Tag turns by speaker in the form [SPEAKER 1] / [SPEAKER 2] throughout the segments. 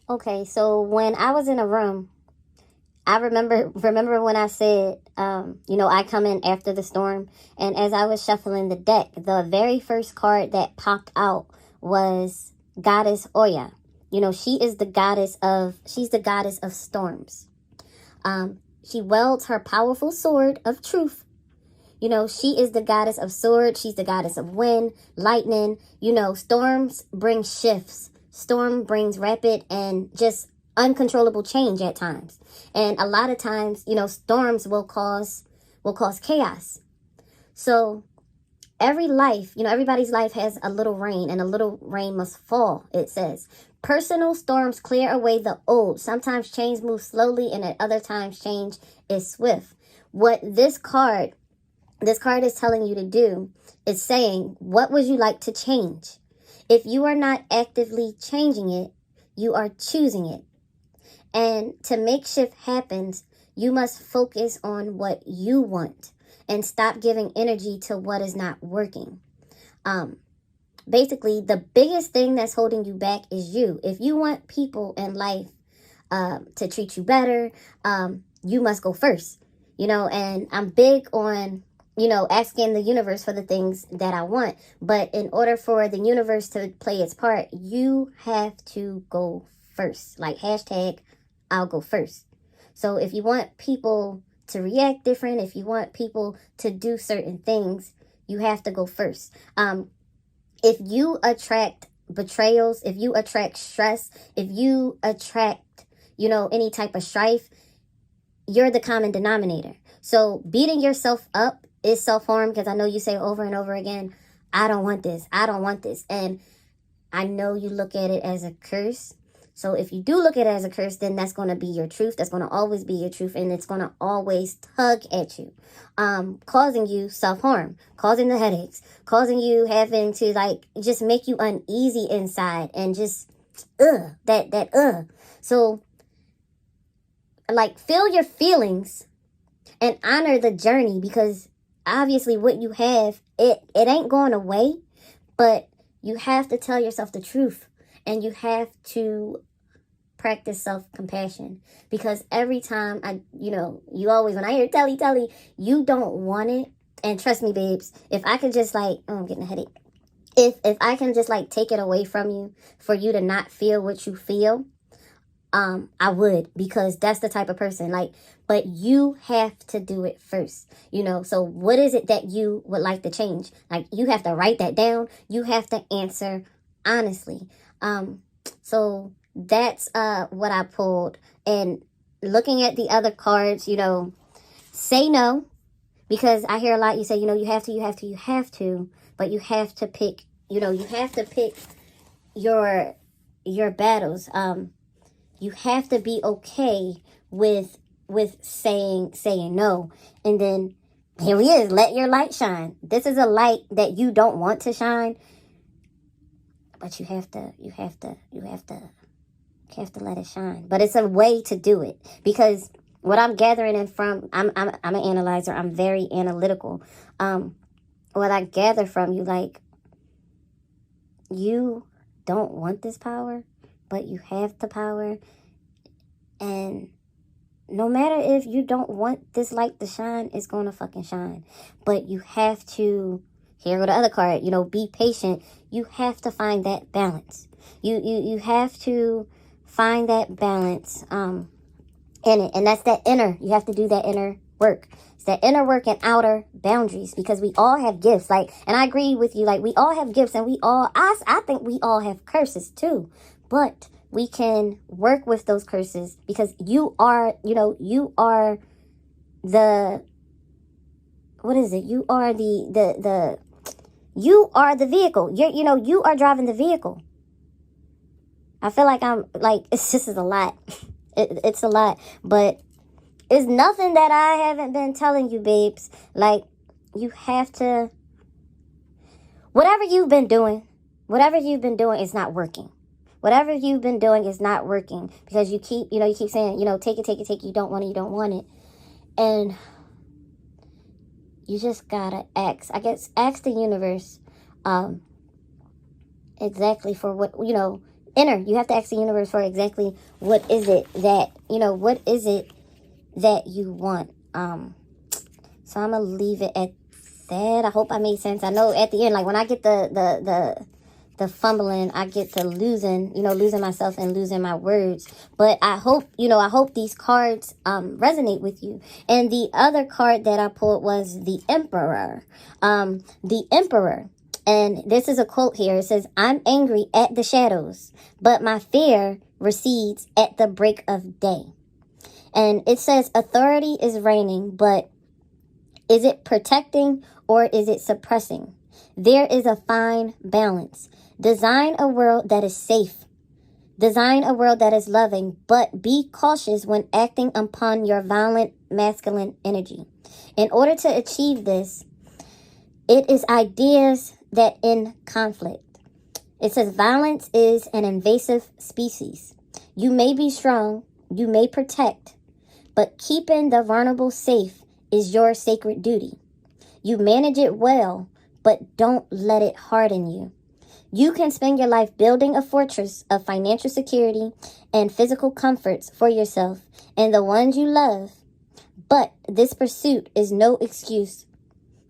[SPEAKER 1] Okay, so when I was in a room, I remember when I said, I come in after the storm, and as I was shuffling the deck, the very first card that popped out was Goddess Oya. She's the goddess of storms. She wields her powerful sword of truth. She is the goddess of swords. She's the goddess of wind, lightning. Storms bring shifts. Storm brings rapid and just uncontrollable change at times. And a lot of times, storms will cause chaos. So everybody's life has a little rain, and a little rain must fall, it says. Personal storms clear away the old. Sometimes change moves slowly, and at other times change is swift. What this card is telling you to do is saying, what would you like to change? If you are not actively changing it, you are choosing it. And to make shift happens, you must focus on what you want and stop giving energy to what is not working. Basically, the biggest thing that's holding you back is you. If you want people in life to treat you better, you must go first. And I'm big on asking the universe for the things that I want. But in order for the universe to play its part, you have to go first. Like hashtag, I'll go first. So if you want people to react different, if you want people to do certain things, you have to go first. If you attract betrayals, if you attract stress, if you attract, any type of strife, you're the common denominator. So beating yourself up is self-harm, because I know you say over and over again, I don't want this, I don't want this. And I know you look at it as a curse. So if you do look at it as a curse, then that's going to be your truth. That's going to always be your truth, and it's going to always tug at you, causing you self-harm, causing the headaches, causing you having to just make you uneasy inside, and just that. So feel your feelings and honor the journey, because obviously what you have, it ain't going away, but you have to tell yourself the truth, and you have to practice self-compassion, because every time you always, when I hear telly, you don't want it. And trust me, babes, if I could just oh, I'm getting a headache. If I can just take it away from you for you to not feel what you feel, I would, because that's the type of person, but you have to do it first, so what is it that you would like to change? You have to write that down. You have to answer honestly. So that's, what I pulled. And looking at the other cards, say no, because I hear a lot, you say, you have to, but you have to pick, you have to pick your battles. You have to be okay with saying no. And then here he is, let your light shine. This is a light that you don't want to shine, but you have to let it shine. But it's a way to do it, because what I'm gathering in from, I'm an analyzer. I'm very analytical. What I gather from you, you don't want this power, but you have the power. And no matter if you don't want this light to shine, it's going to fucking shine. But you have to, here go the other card, be patient. You have to find that balance. You have to find that balance in it. And that's that inner, you have to do that inner work. It's that inner work and outer boundaries, because we all have gifts. And I agree with you, we all have gifts, and I think we all have curses too. But we can work with those curses, because you are the, what is it? You are you are the vehicle. You are driving the vehicle. I feel like this is a lot. It's a lot, but it's nothing that I haven't been telling you, babes. You have to, whatever you've been doing is not working. Whatever you've been doing is not working, because you keep saying, take it. You don't want it. And you just gotta ask the universe, exactly for what, You have to ask the universe for exactly what is it that, what is it that you want. So I'm gonna leave it at that. I hope I made sense. I know at the end, like when I get the fumbling, I get to losing myself and losing my words. But I hope these cards resonate with you. And the other card that I pulled was the Emperor. The Emperor. And this is a quote here. It says, "I'm angry at the shadows, but my fear recedes at the break of day." And it says, authority is reigning, but is it protecting or is it suppressing? There is a fine balance. Design a world that is safe. Design a world that is loving, but be cautious when acting upon your violent masculine energy. In order to achieve this, it is ideas that in conflict. It says violence is an invasive species. You may be strong, you may protect, but keeping the vulnerable safe is your sacred duty. You manage it well, but don't let it harden you. You can spend your life building a fortress of financial security and physical comforts for yourself and the ones you love, but this pursuit is no excuse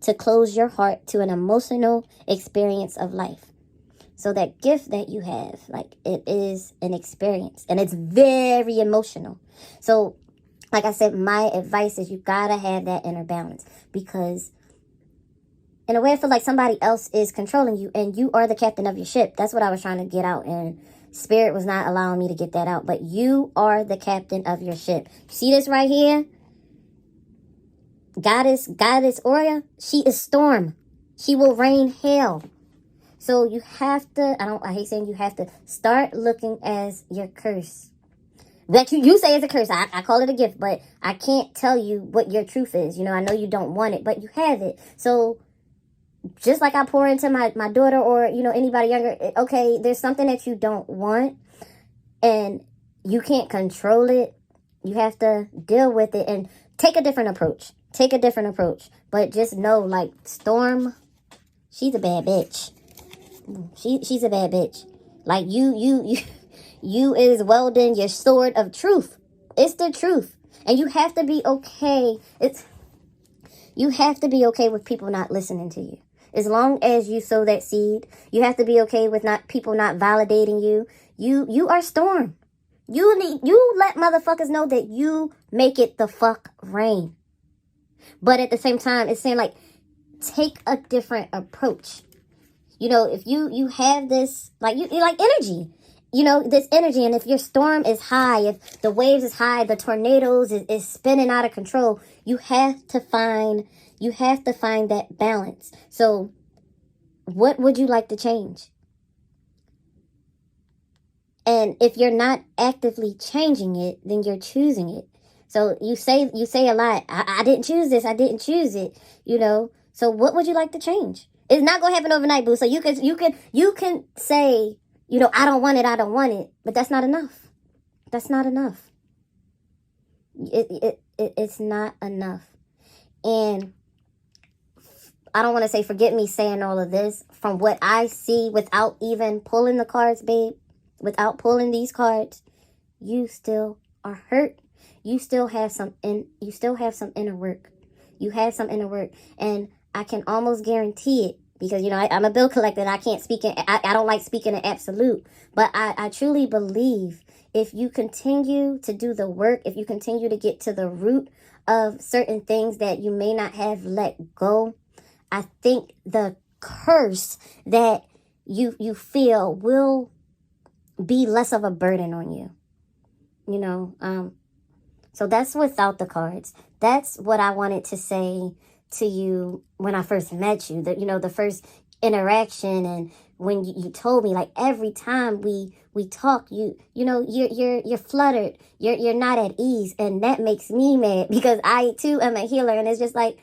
[SPEAKER 1] to close your heart to an emotional experience of life. So that gift that you have, like, it is an experience and it's very emotional. So, like I said, my advice is you gotta have that inner balance, because in a way I feel like somebody else is controlling you and you are the captain of your ship. That's what I was trying to get out, and Spirit was not allowing me to get that out. But you are the captain of your ship. See this right here? Goddess Oria, she is storm. She will rain hail. So you have to, I hate saying you have to, start looking as your curse. That you say is a curse. I call it a gift, but I can't tell you what your truth is. I know you don't want it, but you have it. So just like I pour into my daughter or, anybody younger, okay, there's something that you don't want and you can't control it. You have to deal with it and take a different approach. But just know, like, Storm, she's a bad bitch. She's a bad bitch. Like, you is wielding your sword of truth. It's the truth. And you have to be okay. You have to be okay with people not listening to you. As long as you sow that seed, you have to be okay with people not validating you. You are Storm. You let motherfuckers know that you make it the fuck rain. But at the same time, it's saying, like, take a different approach. If you have this, like, you like energy, this energy, and if your storm is high, if the waves is high, the tornadoes is spinning out of control, you have to find that balance. So what would you like to change? And if you're not actively changing it, then you're choosing it. So you say a lot. I didn't choose this. I didn't choose it. So what would you like to change? It's not going to happen overnight, boo. So you can say, I don't want it. But that's not enough. That's not enough. It's not enough. And I don't want to say, forget me saying all of this. From what I see, without even pulling the cards, babe, without pulling these cards, you still are hurt. You still have some inner work. You have some inner work. And I can almost guarantee it, because, I'm a bill collector and I can't speak I don't like speaking in absolute. But I truly believe if you continue to do the work, if you continue to get to the root of certain things that you may not have let go, I think the curse that you feel will be less of a burden on you. So that's without the cards. That's what I wanted to say to you when I first met you. The first interaction, and when you told me, like, every time we talk, you're fluttered. You're not at ease, and that makes me mad, because I too am a healer, and it's just like,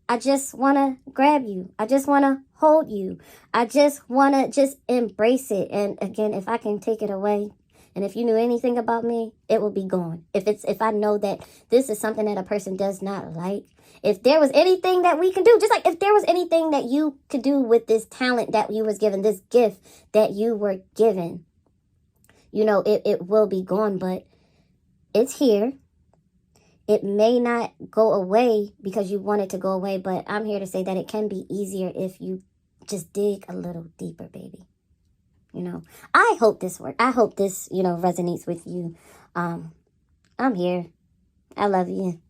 [SPEAKER 1] I just want to grab you. I just want to hold you. I just want to just embrace it. And again, if I can take it away, and if you knew anything about me, it will be gone. If I know that this is something that a person does not like, if there was anything that we can do, just like if there was anything that you could do with this talent that you was given, this gift that you were given, you know, it will be gone, but it's here. It may not go away because you want it to go away, but I'm here to say that it can be easier if you just dig a little deeper, baby. You know, I hope this works. I hope this, you know, resonates with you. I'm here. I love you.